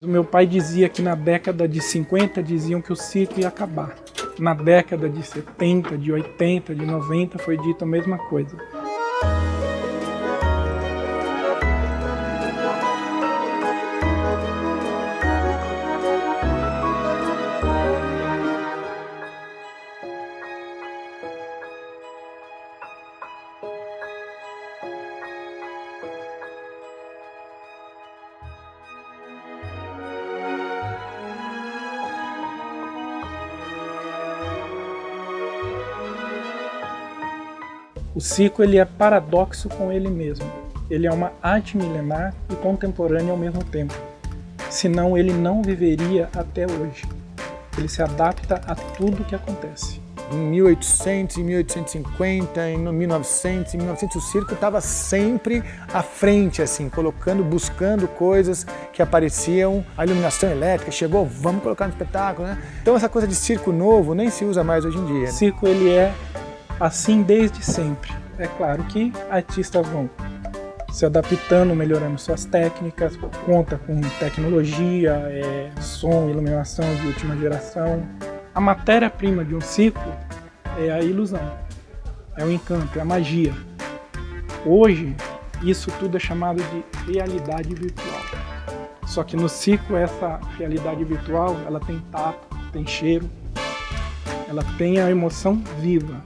O meu pai dizia que na década de 50 diziam que o circo ia acabar. Na década de 70, de 80, de 90 foi dito a mesma coisa. O circo ele é paradoxo com ele mesmo. Ele é uma arte milenar e contemporânea ao mesmo tempo. Senão ele não viveria até hoje. Ele se adapta a tudo que acontece. Em 1800, em 1850, em 1900, em 1900 o circo estava sempre à frente, assim, buscando coisas que apareciam. A iluminação elétrica chegou, vamos colocar no espetáculo, né? Então essa coisa de circo novo nem se usa mais hoje em dia. O circo ele é assim desde sempre. É claro que artistas vão se adaptando, melhorando suas técnicas, conta com tecnologia, som, iluminação de última geração. A matéria-prima de um circo é a ilusão, é o encanto, é a magia. Hoje, isso tudo é chamado de realidade virtual. Só que no circo, essa realidade virtual, ela tem tato, tem cheiro, ela tem a emoção viva.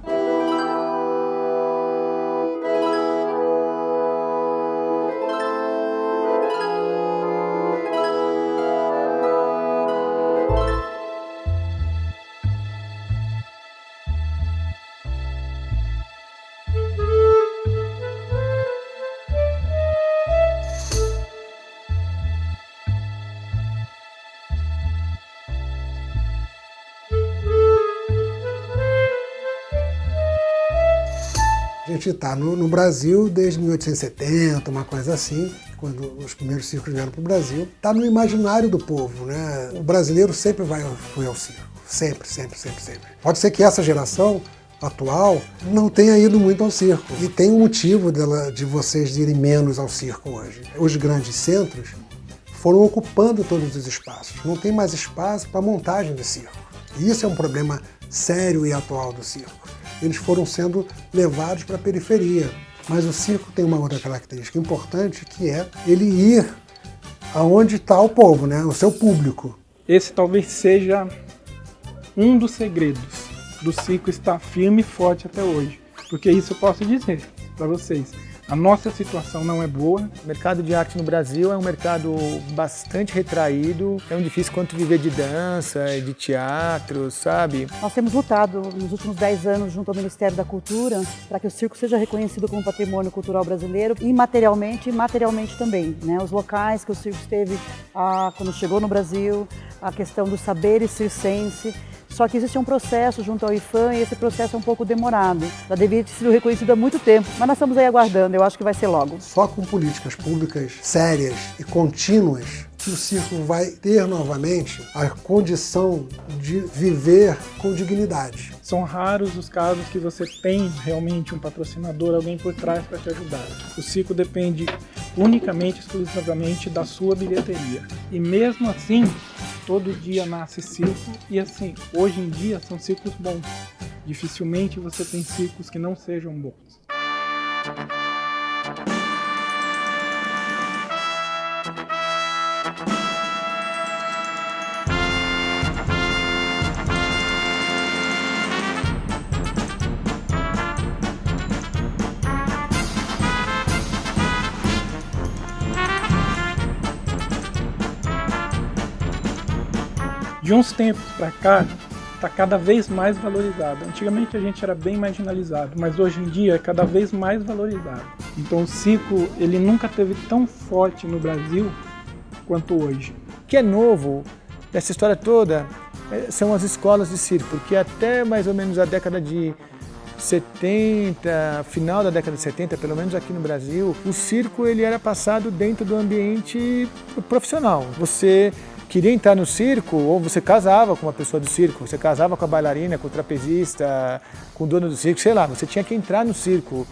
A gente está no Brasil desde 1870, uma coisa assim, quando os primeiros circos vieram para o Brasil. Está no imaginário do povo, né? O brasileiro sempre foi ao circo, sempre, sempre, sempre, sempre. Pode ser que essa geração atual não tenha ido muito ao circo. E tem um motivo de vocês irem menos ao circo hoje. Os grandes centros foram ocupando todos os espaços. Não tem mais espaço para montagem de circo. E isso é um problema sério e atual do circo. Eles foram sendo levados para a periferia. Mas o circo tem uma outra característica importante, que é ele ir aonde está o povo, né? O seu público. Esse talvez seja um dos segredos do circo estar firme e forte até hoje. Porque isso eu posso dizer para vocês. A nossa situação não é boa. O mercado de arte no Brasil é um mercado bastante retraído. É um difícil quanto viver de dança, de teatro, sabe? Nós temos lutado nos últimos 10 anos junto ao Ministério da Cultura para que o circo seja reconhecido como patrimônio cultural brasileiro, imaterialmente e materialmente também, né? Os locais que o circo esteve quando chegou no Brasil, a questão do saber circense. Só que existe um processo junto ao IPHAN e esse processo é um pouco demorado. Já deveria ter sido reconhecido há muito tempo, mas nós estamos aí aguardando, eu acho que vai ser logo. Só com políticas públicas sérias e contínuas que o circo vai ter novamente a condição de viver com dignidade. São raros os casos que você tem realmente um patrocinador, alguém por trás para te ajudar. O circo depende unicamente, exclusivamente da sua bilheteria. E mesmo assim, todo dia nasce circo e assim, hoje em dia são circos bons. Dificilmente você tem circos que não sejam bons. De uns tempos para cá, está cada vez mais valorizado. Antigamente a gente era bem marginalizado, mas hoje em dia é cada vez mais valorizado. Então o circo, ele nunca teve tão forte no Brasil quanto hoje. O que é novo dessa história toda são as escolas de circo, porque até mais ou menos a década de 70, final da década de 70, pelo menos aqui no Brasil, o circo ele era passado dentro do ambiente profissional. Você queria entrar no circo, ou você casava com uma pessoa do circo, você casava com a bailarina, com o trapezista, com o dono do circo, sei lá, você tinha que entrar no circo,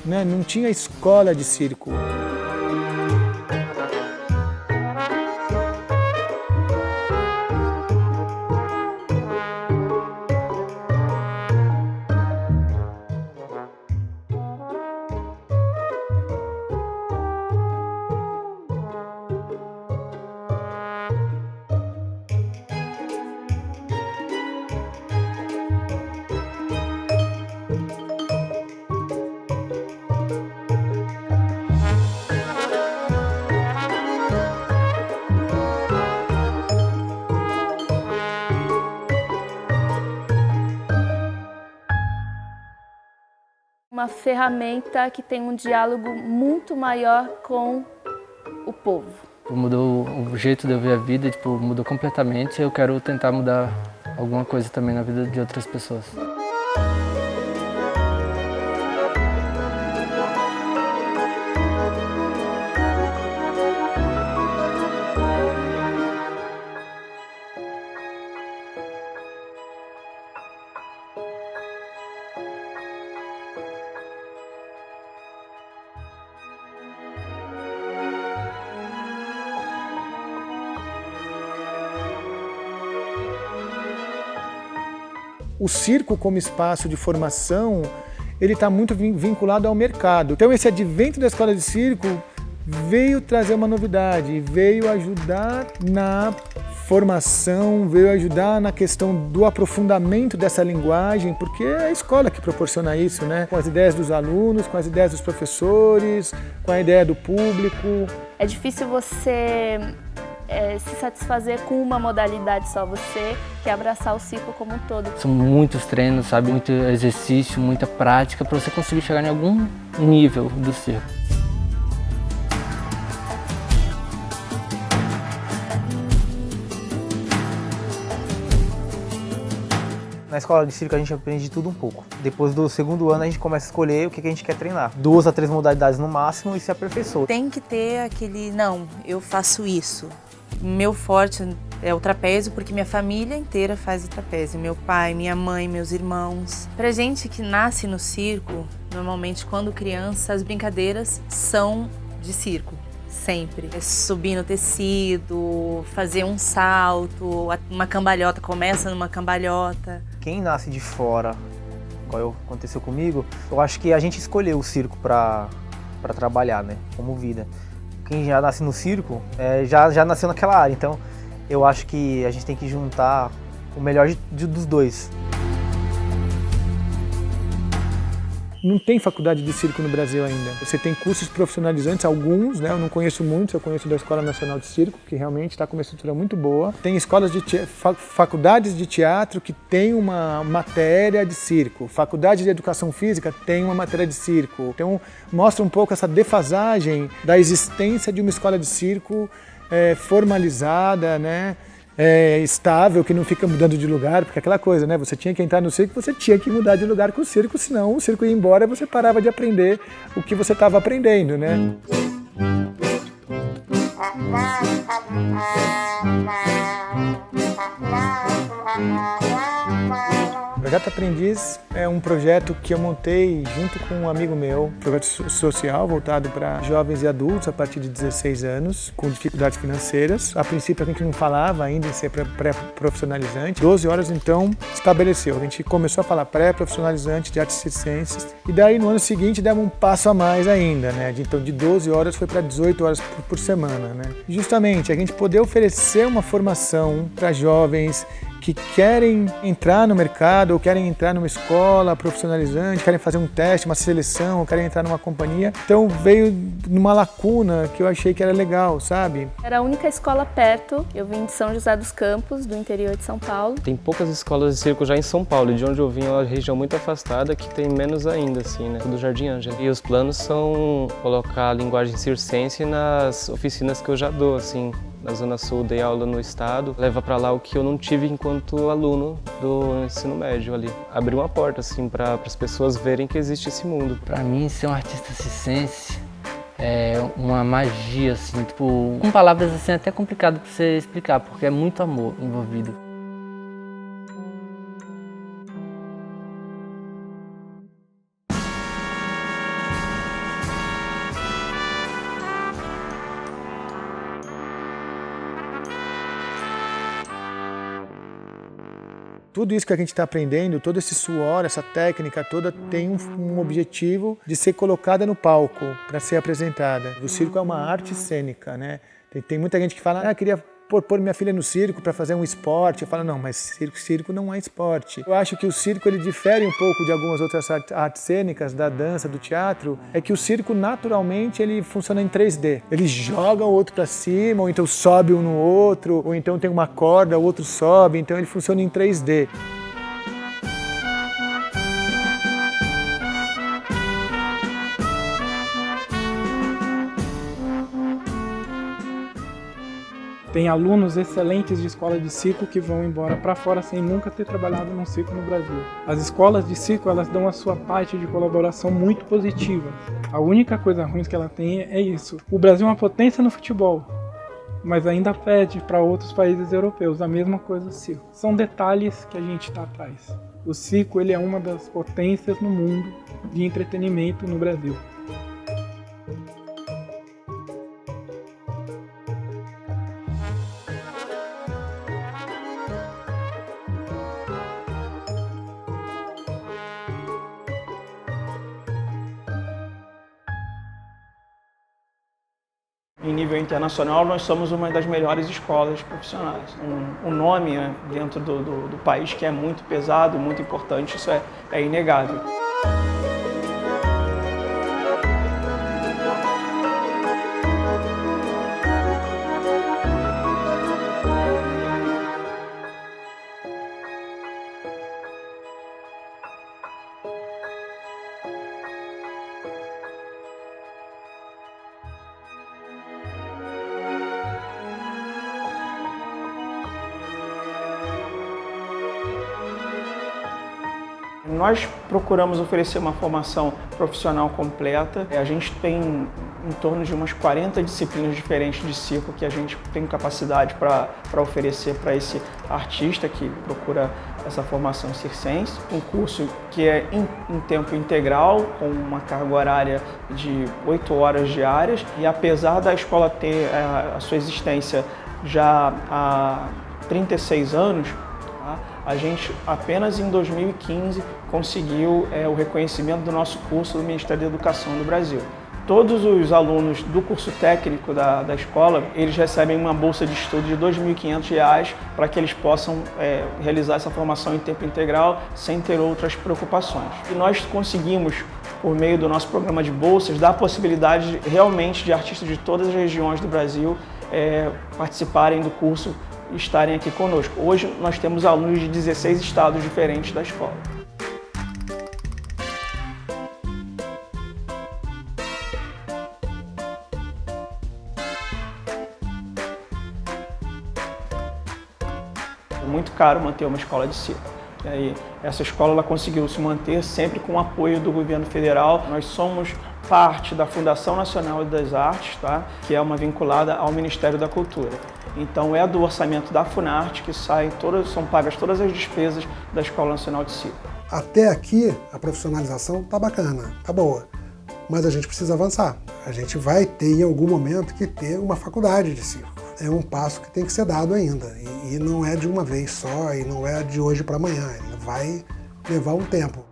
né? Não tinha escola de circo. uma ferramenta que tem um diálogo muito maior com o povo. Mudou o jeito de eu ver a vida, mudou completamente. Eu quero tentar mudar alguma coisa também na vida de outras pessoas. O circo como espaço de formação, ele está muito vinculado ao mercado. Então esse advento da escola de circo veio trazer uma novidade, veio ajudar na formação, veio ajudar na questão do aprofundamento dessa linguagem, porque é a escola que proporciona isso, né? Com as ideias dos alunos, com as ideias dos professores, com a ideia do público. É difícil você se satisfazer com uma modalidade só, você quer abraçar o circo como um todo. São muitos treinos, sabe? Muito exercício, muita prática para você conseguir chegar em algum nível do circo. Na escola de circo a gente aprende de tudo um pouco. Depois do segundo ano a gente começa a escolher o que a gente quer treinar. 2 a 3 modalidades no máximo e se aperfeiçoa. Tem que ter aquele, não, eu faço isso. Meu forte é o trapézio porque minha família inteira faz o trapézio. Meu pai, minha mãe, meus irmãos. Pra gente que nasce no circo, normalmente quando criança as brincadeiras são de circo. Sempre. É subir no tecido, fazer um salto, uma cambalhota, começa numa cambalhota. Quem nasce de fora, igual aconteceu comigo, eu acho que a gente escolheu o circo para trabalhar, né, como vida. Quem já nasce no circo, já nasceu naquela área, então eu acho que a gente tem que juntar o melhor dos dois. Não tem faculdade de circo no Brasil ainda. Você tem cursos profissionalizantes, alguns, né? Eu não conheço muitos, eu conheço da Escola Nacional de Circo, que realmente está com uma estrutura muito boa. Tem escolas de faculdades de teatro que tem uma matéria de circo. Faculdade de Educação Física tem uma matéria de circo. Então, mostra um pouco essa defasagem da existência de uma escola de circo formalizada, né? Estável, que não fica mudando de lugar, porque aquela coisa, né? Você tinha que entrar no circo, você tinha que mudar de lugar com o circo, senão o circo ia embora e você parava de aprender o que você estava aprendendo, né? O Projeto Aprendiz é um projeto que eu montei junto com um amigo meu, um projeto social voltado para jovens e adultos a partir de 16 anos, com dificuldades financeiras. A princípio a gente não falava ainda em ser pré-profissionalizante. 12 horas então estabeleceu. A gente começou a falar pré-profissionalizante de artes circenses e daí no ano seguinte demos um passo a mais ainda, né? Então de 12 horas foi para 18 horas por semana, né? Justamente a gente poder oferecer uma formação para jovens que querem entrar no mercado ou querem entrar numa escola profissionalizante, querem fazer um teste, uma seleção, ou querem entrar numa companhia. Então veio numa lacuna que eu achei que era legal, sabe? Era a única escola perto, eu vim de São José dos Campos, do interior de São Paulo. Tem poucas escolas de circo já em São Paulo, de onde eu vim é uma região muito afastada que tem menos ainda, assim, né? Do Jardim Ângela. E os planos são colocar a linguagem circense nas oficinas que eu já dou, assim. Na Zona Sul, dei aula no estado, leva para lá o que eu não tive enquanto aluno do ensino médio ali. Abriu uma porta assim para as pessoas verem que existe esse mundo. Para mim, ser um artista circense é uma magia, assim, tipo, com palavras assim até complicado para você explicar, porque é muito amor envolvido. Tudo isso que a gente está aprendendo, todo esse suor, essa técnica toda tem um objetivo de ser colocada no palco, para ser apresentada. O circo é uma arte cênica, né? Tem muita gente que fala, queria pôr minha filha no circo para fazer um esporte. Eu falo, não, mas circo não é esporte. Eu acho que o circo ele difere um pouco de algumas outras artes cênicas, da dança, do teatro, é que o circo naturalmente ele funciona em 3D. Ele joga o outro para cima, ou então sobe um no outro, ou então tem uma corda, o outro sobe, então ele funciona em 3D. Tem alunos excelentes de escola de circo que vão embora para fora sem nunca ter trabalhado num circo no Brasil. As escolas de circo, elas dão a sua parte de colaboração muito positiva. A única coisa ruim que ela tem é isso. O Brasil é uma potência no futebol, mas ainda pede para outros países europeus a mesma coisa do circo. São detalhes que a gente está atrás. O circo, ele é uma das potências no mundo de entretenimento no Brasil. Em nível internacional, nós somos uma das melhores escolas profissionais. Um nome, né, dentro do país que é muito pesado, muito importante, isso é inegável. Nós procuramos oferecer uma formação profissional completa. A gente tem em torno de umas 40 disciplinas diferentes de circo que a gente tem capacidade para oferecer para esse artista que procura essa formação circense. Um curso que é em tempo integral, com uma carga horária de 8 horas diárias. E apesar da escola ter a sua existência já há 36 anos, a gente apenas em 2015 conseguiu o reconhecimento do nosso curso do Ministério da Educação do Brasil. Todos os alunos do curso técnico da escola, eles recebem uma bolsa de estudo de R$ 2.500 para que eles possam realizar essa formação em tempo integral sem ter outras preocupações. E nós conseguimos, por meio do nosso programa de bolsas, dar a possibilidade realmente de artistas de todas as regiões do Brasil participarem do curso e estarem aqui conosco. Hoje nós temos alunos de 16 estados diferentes da escola. É muito caro manter uma escola de circo. E aí, essa escola ela conseguiu se manter sempre com o apoio do governo federal. Nós somos parte da Fundação Nacional das Artes, tá? Que é uma vinculada ao Ministério da Cultura. Então é do orçamento da Funarte que são pagas todas as despesas da Escola Nacional de Circo. Até aqui a profissionalização tá bacana, tá boa, mas a gente precisa avançar. A gente vai ter em algum momento que ter uma faculdade de circo. É um passo que tem que ser dado ainda e não é de uma vez só e não é de hoje para amanhã, ele vai levar um tempo.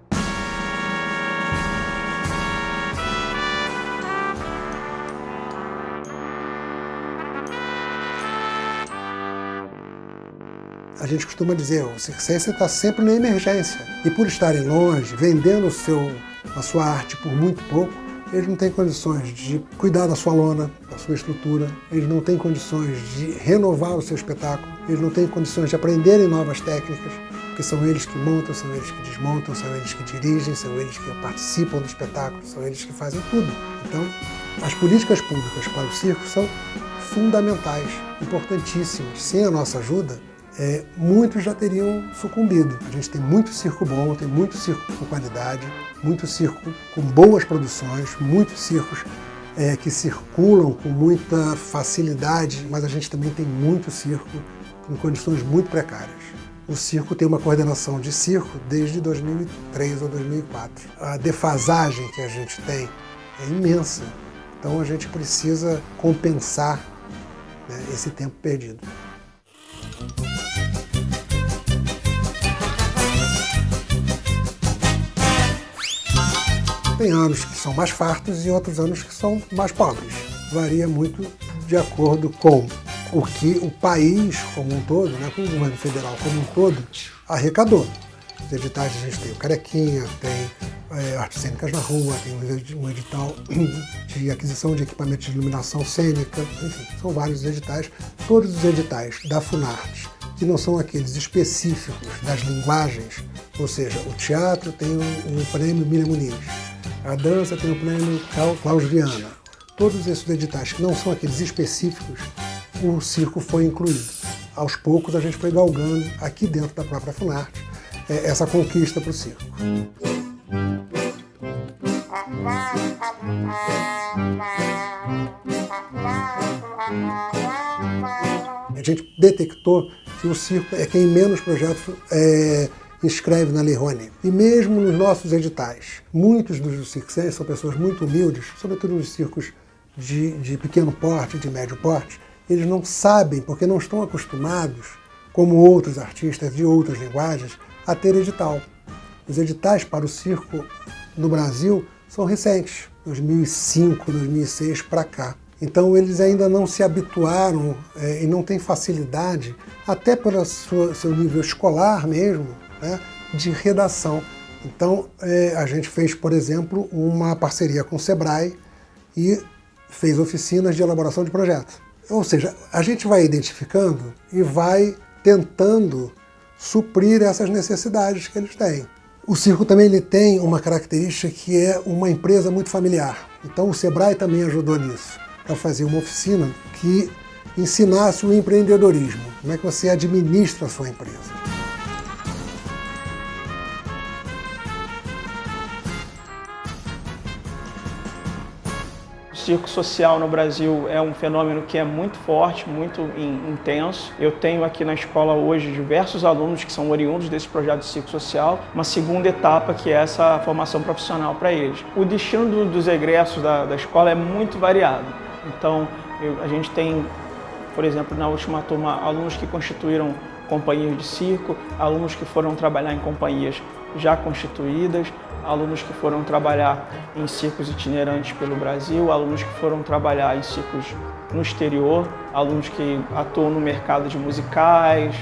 A gente costuma dizer, o circense está sempre na emergência. E por estarem longe, vendendo a sua arte por muito pouco, eles não têm condições de cuidar da sua lona, da sua estrutura, eles não têm condições de renovar o seu espetáculo, eles não têm condições de aprenderem novas técnicas, porque são eles que montam, são eles que desmontam, são eles que dirigem, são eles que participam do espetáculo, são eles que fazem tudo. Então, as políticas públicas para o circo são fundamentais, importantíssimas. Sem a nossa ajuda, muitos já teriam sucumbido. A gente tem muito circo bom, tem muito circo com qualidade, muito circo com boas produções, muitos circos que circulam com muita facilidade, mas a gente também tem muito circo em condições muito precárias. O circo tem uma coordenação de circo desde 2003 ou 2004. A defasagem que a gente tem é imensa, então a gente precisa compensar, né, esse tempo perdido. Tem anos que são mais fartos e outros anos que são mais pobres. Varia muito de acordo com o que o país como um todo, né, com o governo federal como um todo, arrecadou. Os editais a gente tem o Carequinha, tem artes cênicas na rua, tem um edital de aquisição de equipamentos de iluminação cênica, enfim, são vários editais. Todos os editais da Funarte, que não são aqueles específicos das linguagens, ou seja, o teatro tem o prêmio Miriam Muniz, a dança tem o prêmio Klaus Viana. Todos esses editais que não são aqueles específicos, o circo foi incluído. Aos poucos a gente foi galgando aqui dentro da própria Funarte essa conquista para o circo. A gente detectou que o circo é quem menos projetos inscreve na Lei Rouanet. E mesmo nos nossos editais, muitos dos circenses são pessoas muito humildes, sobretudo nos circos de pequeno porte, de médio porte, eles não sabem, porque não estão acostumados, como outros artistas de outras linguagens, a ter edital. Os editais para o circo no Brasil são recentes, 2005, 2006 para cá. Então eles ainda não se habituaram e não têm facilidade, até pelo seu nível escolar mesmo, né, de redação. Então a gente fez, por exemplo, uma parceria com o Sebrae e fez oficinas de elaboração de projetos. Ou seja, a gente vai identificando e vai tentando suprir essas necessidades que eles têm. O circo também ele tem uma característica que é uma empresa muito familiar. Então o Sebrae também ajudou nisso, para fazer uma oficina que ensinasse o empreendedorismo, como é que você administra a sua empresa. O circo social no Brasil é um fenômeno que é muito forte, muito intenso. Eu tenho aqui na escola hoje diversos alunos que são oriundos desse projeto de circo social, uma segunda etapa que é essa formação profissional para eles. O destino dos egressos da escola é muito variado. Então, a gente tem, por exemplo, na última turma, alunos que constituíram companhias de circo, alunos que foram trabalhar em companhias já constituídas, alunos que foram trabalhar em circos itinerantes pelo Brasil, alunos que foram trabalhar em circos no exterior, alunos que atuam no mercado de musicais,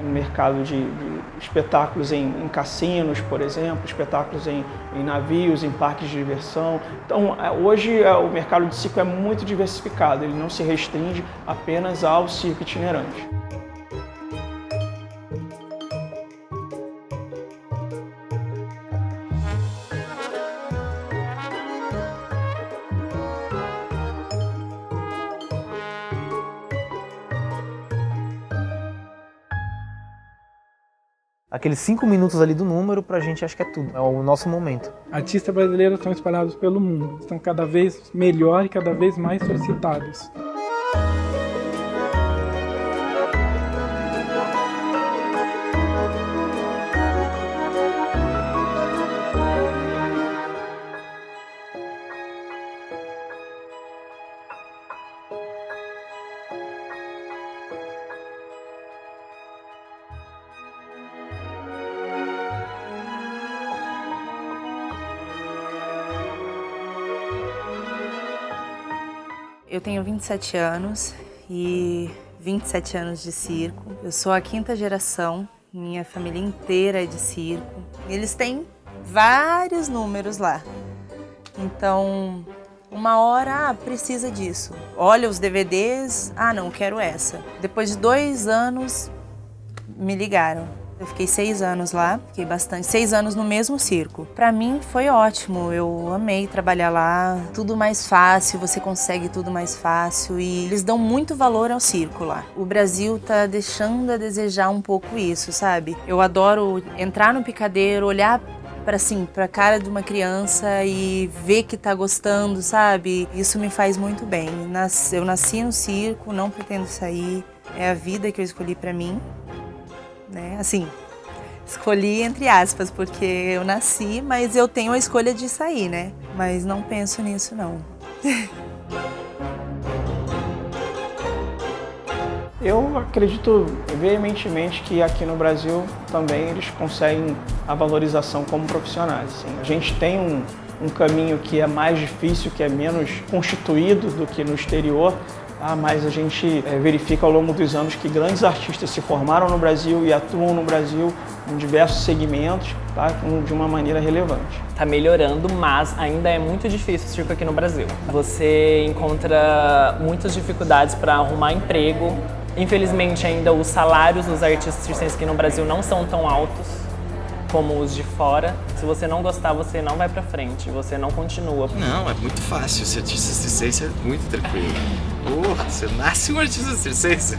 no mercado de espetáculos em cassinos, por exemplo, espetáculos em navios, em parques de diversão. Então, hoje o mercado de circo é muito diversificado, ele não se restringe apenas ao circo itinerante. Aqueles 5 minutos ali do número, pra gente, acho que é tudo. É o nosso momento. Artistas brasileiros estão espalhados pelo mundo. Estão cada vez melhor e cada vez mais solicitados. Eu tenho 27 anos e 27 anos de circo. Eu sou a 5ª geração, minha família inteira é de circo. Eles têm vários números lá. Então, uma hora, precisa disso. Olha os DVDs, não, quero essa. Depois de 2 anos, me ligaram. Eu fiquei 6 anos lá, fiquei bastante, 6 anos no mesmo circo. Pra mim foi ótimo, eu amei trabalhar lá, tudo mais fácil, você consegue tudo mais fácil e eles dão muito valor ao circo lá. O Brasil tá deixando a desejar um pouco isso, sabe? Eu adoro entrar no picadeiro, olhar pra cara de uma criança e ver que tá gostando, sabe? Isso me faz muito bem. Eu nasci no circo, não pretendo sair, é a vida que eu escolhi pra mim. Né? Assim, escolhi entre aspas, porque eu nasci, mas eu tenho a escolha de sair, né? Mas não penso nisso, não. Eu acredito veementemente que aqui no Brasil também eles conseguem a valorização como profissionais. Assim. A gente tem um caminho que é mais difícil, que é menos constituído do que no exterior, mas a gente verifica ao longo dos anos que grandes artistas se formaram no Brasil e atuam no Brasil em diversos segmentos, tá? De uma maneira relevante. Está melhorando, mas ainda é muito difícil o circo aqui no Brasil. Você encontra muitas dificuldades para arrumar emprego. Infelizmente, ainda os salários dos artistas circenses aqui no Brasil não são tão altos. como os de fora. Se você não gostar, você não vai pra frente, você não continua. Não, é muito fácil. Ser artista circense é muito tranquilo. Você nasce um artista circense.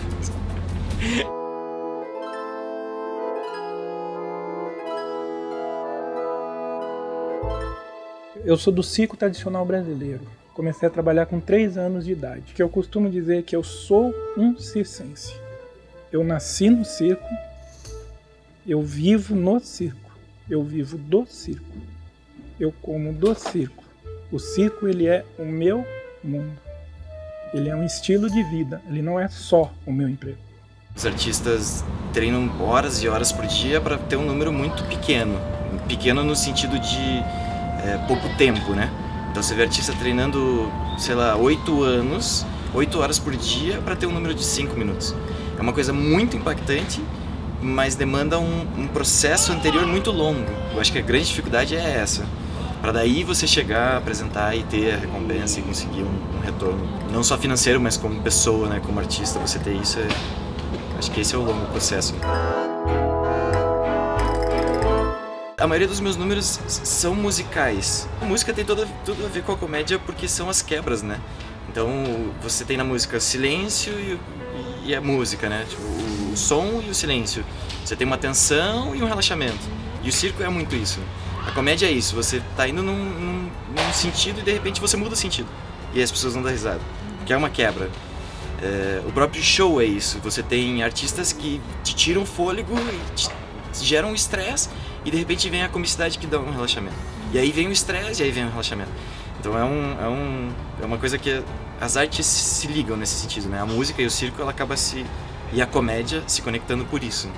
Eu sou do circo tradicional brasileiro. Comecei a trabalhar com 3 anos de idade, que eu costumo dizer que eu sou um circense. Eu nasci no circo, eu vivo no circo, eu vivo do circo, eu como do circo. O circo, ele é o meu mundo. Ele é um estilo de vida, ele não é só o meu emprego. Os artistas treinam horas e horas por dia para ter um número muito pequeno. Pequeno no sentido de pouco tempo, né? Então você vê artista treinando, sei lá, 8 anos, 8 horas por dia para ter um número de 5 minutos. É uma coisa muito impactante, mas demanda um processo anterior muito longo. Eu acho que a grande dificuldade é essa. Para daí você chegar, apresentar e ter a recompensa e conseguir um retorno. Não só financeiro, mas como pessoa, né? Como artista, você ter isso, acho que esse é o longo processo. A maioria dos meus números são musicais. A música tem tudo a ver com a comédia porque são as quebras, né? Então você tem na música silêncio e a música, né? Tipo, o som e o silêncio. Você tem uma tensão e um relaxamento. E o circo é muito isso. A comédia é isso, você tá indo num sentido e de repente você muda o sentido. E as pessoas não dão risada. Que é uma quebra. O próprio show é isso. Você tem artistas que te tiram o fôlego e te geram estresse. E de repente vem a comicidade que dá um relaxamento. E aí vem o estresse e aí vem o relaxamento. Então é uma coisa que as artes se ligam nesse sentido, né? A música e o circo, ela acaba e a comédia se conectando por isso.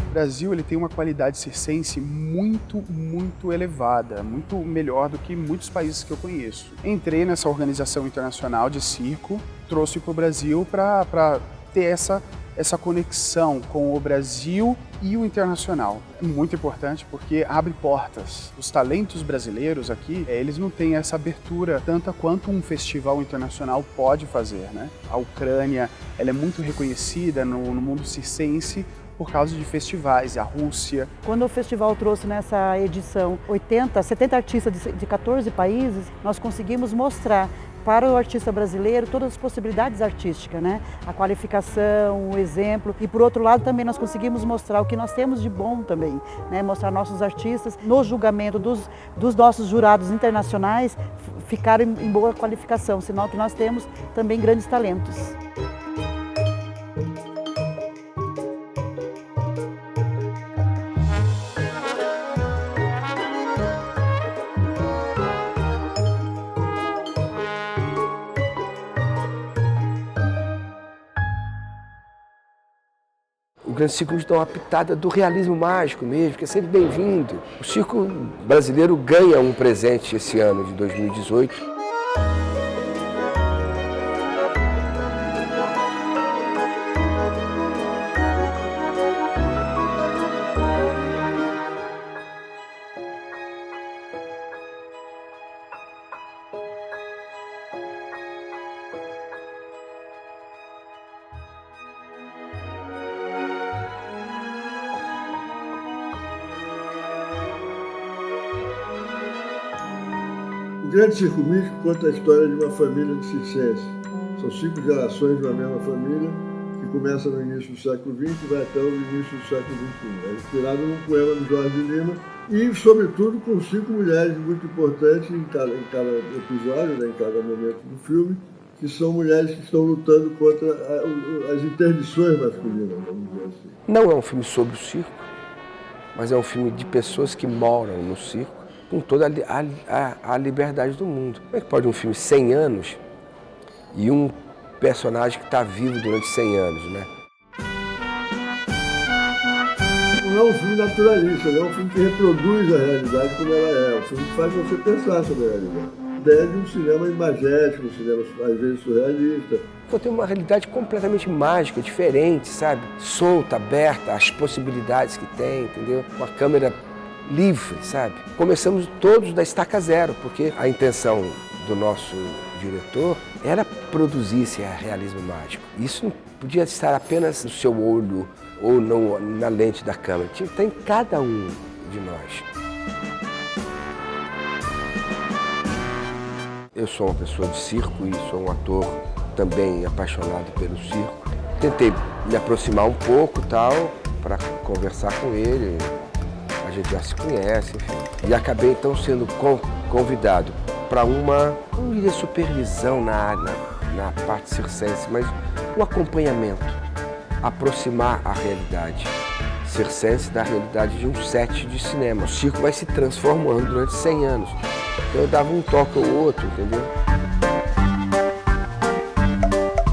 O Brasil, ele tem uma qualidade circense muito, muito elevada, muito melhor do que muitos países que eu conheço. Entrei nessa organização internacional de circo, trouxe para o Brasil para ter essa conexão com o Brasil e o internacional. É muito importante porque abre portas. Os talentos brasileiros aqui, eles não têm essa abertura tanta quanto um festival internacional pode fazer, né? A Ucrânia, ela é muito reconhecida no mundo circense por causa de festivais, a Rússia. Quando o festival trouxe nessa edição 70 artistas de 14 países, nós conseguimos mostrar para o artista brasileiro todas as possibilidades artísticas, né? A qualificação, o exemplo. E por outro lado também nós conseguimos mostrar o que nós temos de bom também, né? Mostrar nossos artistas no julgamento dos nossos jurados internacionais ficaram em boa qualificação, sinal que nós temos também grandes talentos. O Grande Circo nos dá uma pitada do realismo mágico mesmo, que é sempre bem-vindo. O circo brasileiro ganha um presente esse ano de 2018. O Grande Circo Místico conta a história de uma família de circenses. São 5 gerações de uma mesma família, que começa no início do século XX e vai até o início do século XXI. É inspirado num poema do Jorge Lima e, sobretudo, com 5 mulheres muito importantes em cada episódio, né, em cada momento do filme, que são mulheres que estão lutando contra as interdições masculinas, vamos dizer assim. Não é um filme sobre o circo, mas é um filme de pessoas que moram no circo, com toda a liberdade do mundo. Como é que pode um filme 100 anos e um personagem que está vivo durante 100 anos, né? Não é um filme naturalista, não é um filme que reproduz a realidade como ela é. É um filme que faz você pensar sobre a realidade. A ideia de um cinema imagético, um cinema às vezes surrealista. Tem uma realidade completamente mágica, diferente, sabe? Solta, aberta, as possibilidades que tem, entendeu? Uma câmera livre, sabe? Começamos todos da estaca zero, porque a intenção do nosso diretor era produzir esse realismo mágico. Isso não podia estar apenas no seu olho ou na lente da câmera, tinha que estar em cada um de nós. Eu sou uma pessoa de circo e sou um ator também apaixonado pelo circo. Tentei me aproximar um pouco, tal, para conversar com ele. A gente já se conhece, enfim. E acabei então sendo convidado para uma, não diria supervisão na parte circense, mas um acompanhamento, aproximar a realidade circense da realidade de um set de cinema. O circo vai se transformando durante 100 anos. Então eu dava um toque ou outro, entendeu?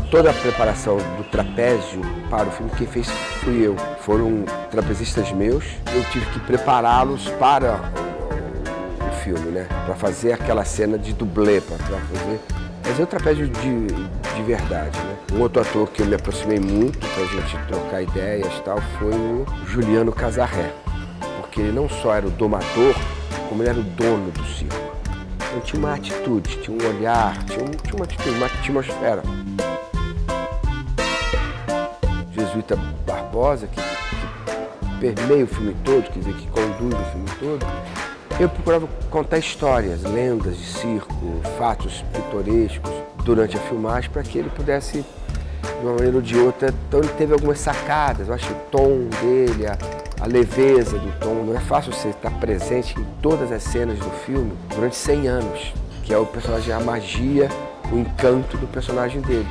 Toda a preparação do trapézio para o filme, quem fez fui eu. Foram trapezistas meus, eu tive que prepará-los para o filme, né? Para fazer aquela cena de dublê, para fazer o trapézio de verdade, né? Um outro ator que eu me aproximei muito para a gente trocar ideias e tal foi o Juliano Casarré, porque ele não só era o domador, como ele era o dono do circo. Então tinha uma atitude, tinha um olhar, tinha uma atitude, uma atmosfera. Jesuíta Barbosa, que permeia o filme todo, quer dizer, que conduz o filme todo, eu procurava contar histórias, lendas de circo, fatos pitorescos durante a filmagem para que ele pudesse, de uma maneira ou de outra, então ele teve algumas sacadas, eu acho o tom dele, a leveza do tom, não é fácil você estar presente em todas as cenas do filme durante 100 anos, que é o personagem, a magia, o encanto do personagem dele.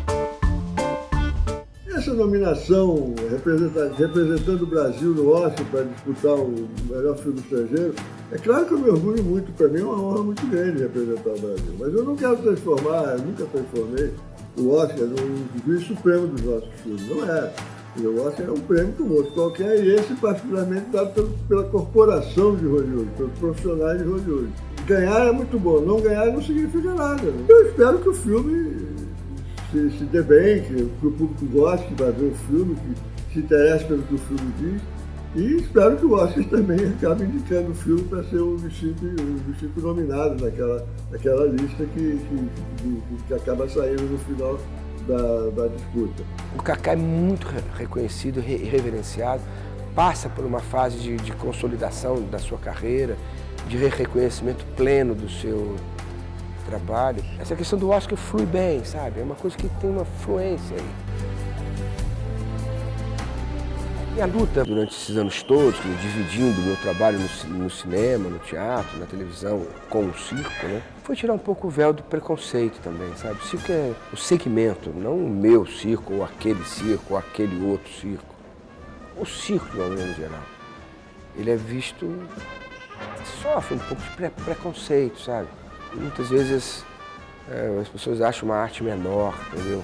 Essa nominação representando o Brasil no Oscar para disputar o melhor filme estrangeiro, é claro que eu me orgulho muito, para mim é uma honra muito grande representar o Brasil, mas eu não quero transformar, eu nunca transformei o Oscar no juiz supremo dos nossos filmes, não é. O Oscar é um prêmio como outro qualquer, e esse particularmente dado pela corporação de Hollywood, pelos profissionais de Hollywood. Ganhar é muito bom, não ganhar não significa nada. Eu espero que o filme se dê bem, que o público goste, que vai ver o filme, que se interesse pelo que o filme diz. E espero que o Oscar também acabe indicando o filme para ser o discípulo nominado naquela lista que acaba saindo no final da disputa. O Kaká é muito reconhecido e reverenciado, passa por uma fase de consolidação da sua carreira, de reconhecimento pleno do seu trabalho. Essa questão do Oscar flui bem, sabe? É uma coisa que tem uma fluência aí. E a luta durante esses anos todos, dividindo o meu trabalho no cinema, no teatro, na televisão, com o circo, né? Foi tirar um pouco o véu do preconceito também, sabe? O circo é o segmento, não o meu circo, ou aquele outro circo. O circo, de uma maneira geral, ele é visto, sofre um pouco de preconceito, sabe? E muitas vezes as pessoas acham uma arte menor, entendeu?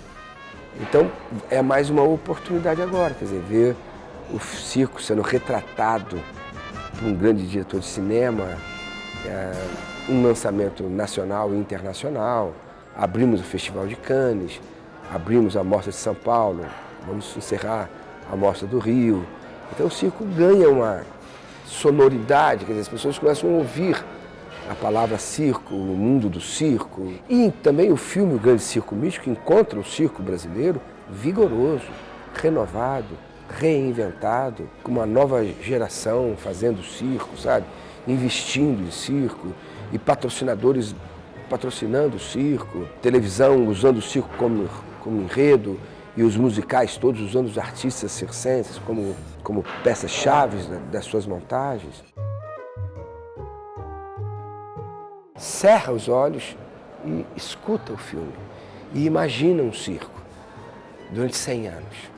Então é mais uma oportunidade agora, quer dizer, ver o circo sendo retratado por um grande diretor de cinema, um lançamento nacional e internacional. Abrimos o Festival de Cannes, abrimos a Mostra de São Paulo, vamos encerrar a Mostra do Rio. Então o circo ganha uma sonoridade, quer dizer, as pessoas começam a ouvir a palavra circo, o mundo do circo. E também o filme O Grande Circo Místico encontra o circo brasileiro vigoroso, renovado, reinventado, com uma nova geração fazendo circo, sabe? Investindo em circo e patrocinadores patrocinando o circo, televisão usando o circo como enredo e os musicais todos usando os artistas circenses como peças-chave das suas montagens. Cerra os olhos e escuta o filme e imagina um circo durante 100 anos.